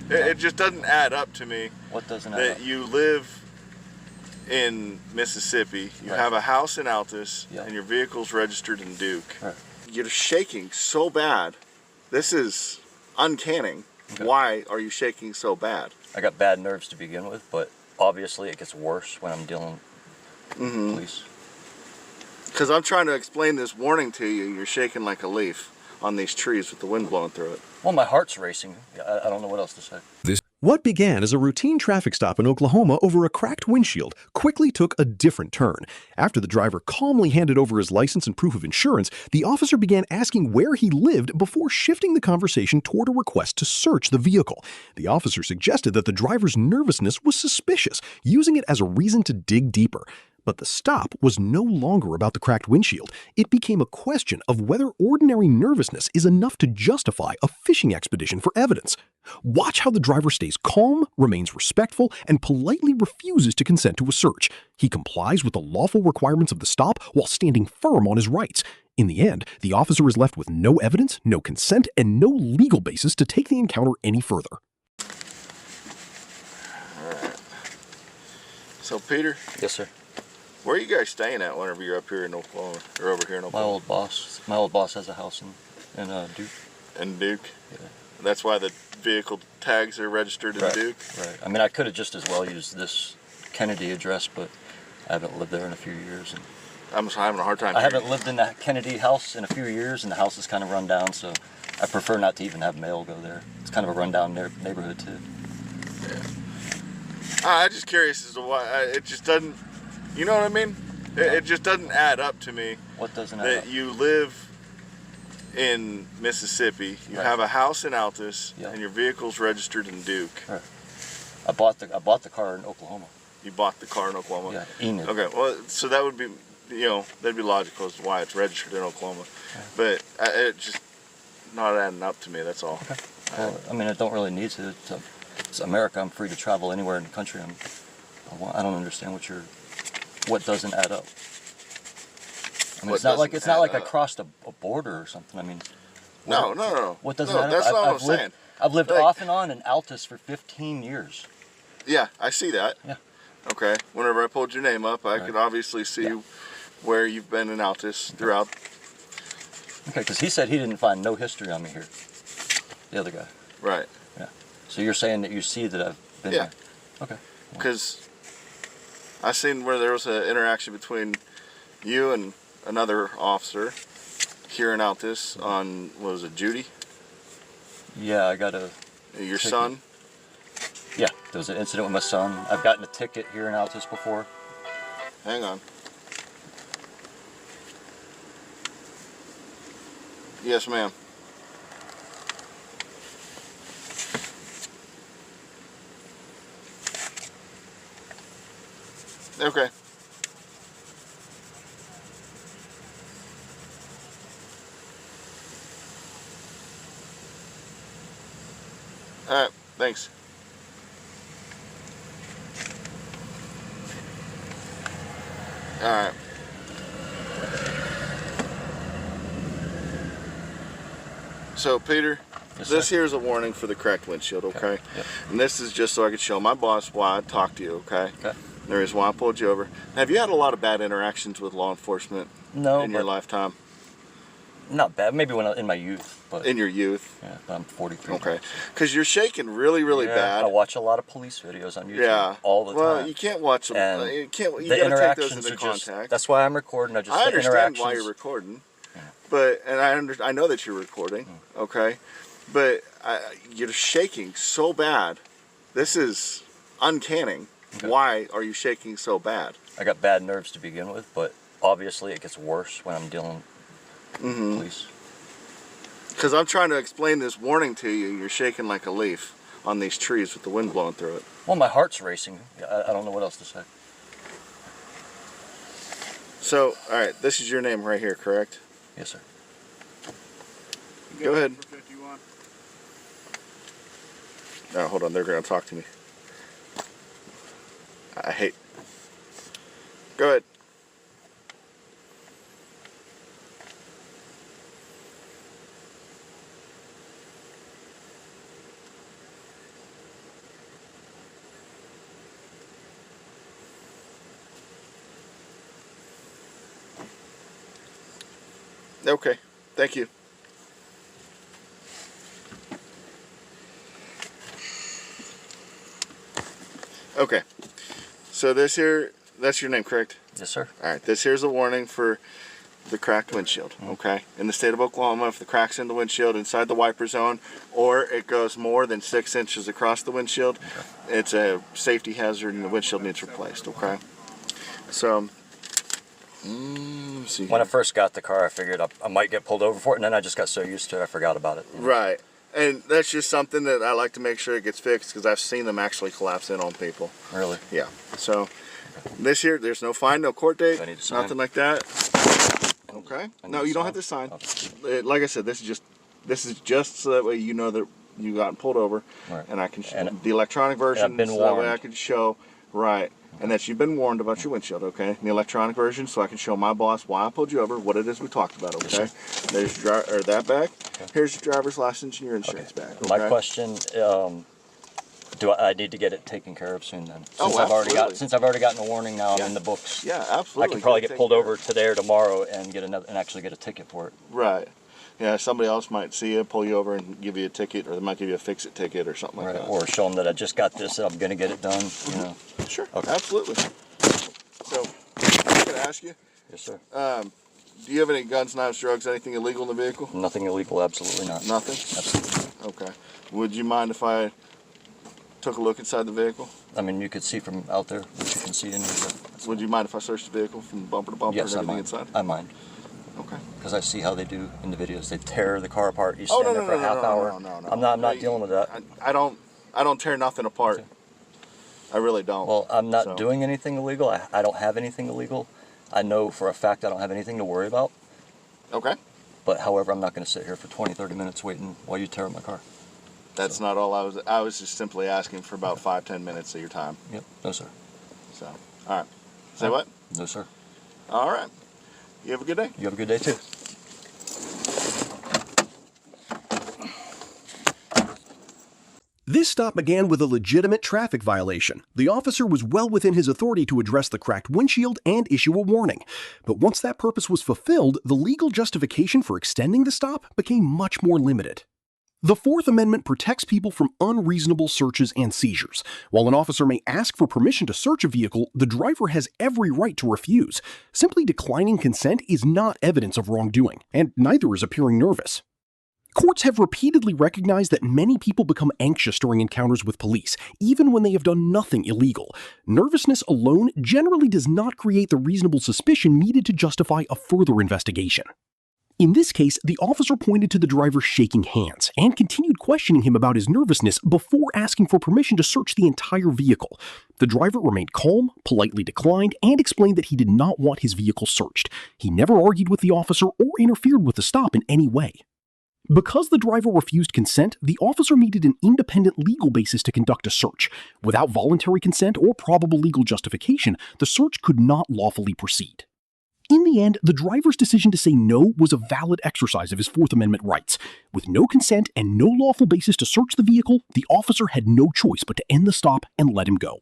It just doesn't add up to me. What doesn't add that up? you live in Mississippi, you have a house in Altus, and your vehicle's registered in Duke. Right. You're shaking so bad. This is uncanny. Okay. Why are you shaking so bad? I got bad nerves to begin with, but obviously it gets worse when I'm dealing with police. Because I'm trying to explain this warning to you. You're shaking like a leaf on these trees with the wind blowing through it. Well, my heart's racing. I don't know what else to say. What began as a routine traffic stop in Oklahoma over a cracked windshield quickly took a different turn. After the driver calmly handed over his license and proof of insurance, the officer began asking where he lived before shifting the conversation toward a request to search the vehicle. The officer suggested that the driver's nervousness was suspicious, using it as a reason to dig deeper. But the stop was no longer about the cracked windshield. It became a question of whether ordinary nervousness is enough to justify a fishing expedition for evidence. Watch how the driver stays calm, remains respectful, and politely refuses to consent to a search. He complies with the lawful requirements of the stop while standing firm on his rights. In the end, the officer is left with no evidence, no consent, and no legal basis to take the encounter any further. All right. So, Peter? Yes, sir. Where are you guys staying at whenever you're up here in Oklahoma, or over here in Oklahoma? My old boss has a house in Duke. In Duke? Yeah. That's why the vehicle tags are registered in Duke? Right. I mean, I could have just as well used this Kennedy address, but I haven't lived there in a few years. And I'm just having a hard time. I haven't lived in that Kennedy house in a few years, and the house is kind of run down, so I prefer not to even have mail go there. It's kind of a rundown neighborhood, too. Yeah. I'm just curious as to why it just doesn't. You know what I mean? It just doesn't add up to me. What doesn't add up? That you live in Mississippi, you have a house in Altus, and your vehicle's registered in Duke. Right. I bought the car in Oklahoma. You bought the car in Oklahoma? Yeah, Enid. Okay, well, so that would be, that'd be logical as to why it's registered in Oklahoma. Yeah. But it just not adding up to me, that's all. Okay. Well, I mean, it don't really need to. It's America. I'm free to travel anywhere in the country. I don't understand what doesn't add up. I mean, it's not like I crossed a border or something. I mean, no. What doesn't add up? That's not what I'm saying. I've lived off and on in Altus for 15 years. Yeah, I see that. Yeah. Okay. Whenever I pulled your name up, I could obviously see where you've been in Altus throughout. Okay, because he said he didn't find no history on me here. The other guy. Right. Yeah. So you're saying that you see that I've been there? Okay. Because I seen where there was an interaction between you and another officer here in Altus on, what was it, Judy? Yeah, I got your son? Yeah, there was an incident with my son. I've gotten a ticket here in Altus before. Hang on. Yes, ma'am. Okay. All right, thanks. All right. So, Peter, this here is a warning for the cracked windshield, okay? Yep. And this is just so I could show my boss why I talked to you, okay? Okay. The reason why I pulled you over. Have you had a lot of bad interactions with law enforcement in your lifetime? Not bad. Maybe in my youth. But in your youth? Yeah, but I'm 43. Okay. Because you're shaking really, really bad. I watch a lot of police videos on YouTube all the time. Well, you can't watch them. And you gotta take those into context. That's why I'm recording. I understand why you're recording. Yeah. But, and I know that you're recording, okay? But you're shaking so bad. This is uncanny. Okay. Why are you shaking so bad? I got bad nerves to begin with, but obviously it gets worse when I'm dealing with police. Because I'm trying to explain this warning to you. You're shaking like a leaf on these trees with the wind blowing through it. Well, my heart's racing. I don't know what else to say. So, all right, this is your name right here, correct? Yes, sir. Go ahead. No, hold on. They're going to talk to me. I hate. Go ahead. Okay. Thank you. Okay. So this here, that's your name, correct? Yes, sir. All right. This here's a warning for the cracked windshield. Okay. In the state of Oklahoma, if the crack's in the windshield inside the wiper zone, or it goes more than 6 inches across the windshield, it's a safety hazard and the windshield needs replaced. Okay. So, let's see When I here. first got the car, I figured I might get pulled over for it, and then I just got so used to it, I forgot about it. Right. And that's just something that I like to make sure it gets fixed because I've seen them actually collapse in on people. Really? Yeah. So this here, there's no fine, no court date, Do I need to sign? nothing like that. Okay. No, you don't have to sign. Like I said, this is just so that way you know that you got pulled over, Right. and I can And the electronic version. I've been so that way I warned. can show right. And that you've been warned about your windshield, okay? The electronic version, so I can show my boss why I pulled you over, what it is we talked about, okay? There's your that bag. Here's your driver's license and your insurance bag. Okay? My question, do I need to get it taken care of soon then? Oh, absolutely. Since I've already gotten a warning now, Yeah. I'm in the books. Yeah, I absolutely. could probably Get get it pulled taken over today or tomorrow and get another and actually get a ticket for it. Right. Yeah, somebody else might see you, pull you over, and give you a ticket, or they might give you a fix-it ticket or something like Right. that. Or show them that I just got this, I'm gonna get it done. You know. Sure. Okay. Absolutely. So, I'm going to ask you, Yes, sir. do you have any guns, knives, drugs, anything illegal in the vehicle? Nothing illegal, absolutely not. Nothing? Absolutely. Okay. Would you mind if I took a look inside the vehicle? I mean, you could see from out there what you can see in here. Would you mind if I searched the vehicle from bumper to bumper Yes, and I everything mind. inside? I mind. Okay. Because I see how they do in the videos. They tear the car apart. You Oh, stand no, there for a half hour. no. I'm not dealing with that. I don't tear nothing apart. I really don't. Well, I'm not So- doing anything illegal. I don't have anything illegal. I know for a fact I don't have anything to worry about. Okay. But however, I'm not going to sit here for 20, 30 minutes waiting while you tear up my car. That's not all I was just simply asking for about 5-10 minutes of your time. Yep. No, sir. So, all right. Say what? No, sir. All right. You have a good day. You have a good day, too. This stop began with a legitimate traffic violation. The officer was well within his authority to address the cracked windshield and issue a warning. But once that purpose was fulfilled, the legal justification for extending the stop became much more limited. The Fourth Amendment protects people from unreasonable searches and seizures. While an officer may ask for permission to search a vehicle, the driver has every right to refuse. Simply declining consent is not evidence of wrongdoing, and neither is appearing nervous. Courts have repeatedly recognized that many people become anxious during encounters with police, even when they have done nothing illegal. Nervousness alone generally does not create the reasonable suspicion needed to justify a further investigation. In this case, the officer pointed to the driver shaking hands and continued questioning him about his nervousness before asking for permission to search the entire vehicle. The driver remained calm, politely declined, and explained that he did not want his vehicle searched. He never argued with the officer or interfered with the stop in any way. Because the driver refused consent, the officer needed an independent legal basis to conduct a search. Without voluntary consent or probable legal justification, the search could not lawfully proceed. In the end, the driver's decision to say no was a valid exercise of his Fourth Amendment rights. With no consent and no lawful basis to search the vehicle, the officer had no choice but to end the stop and let him go.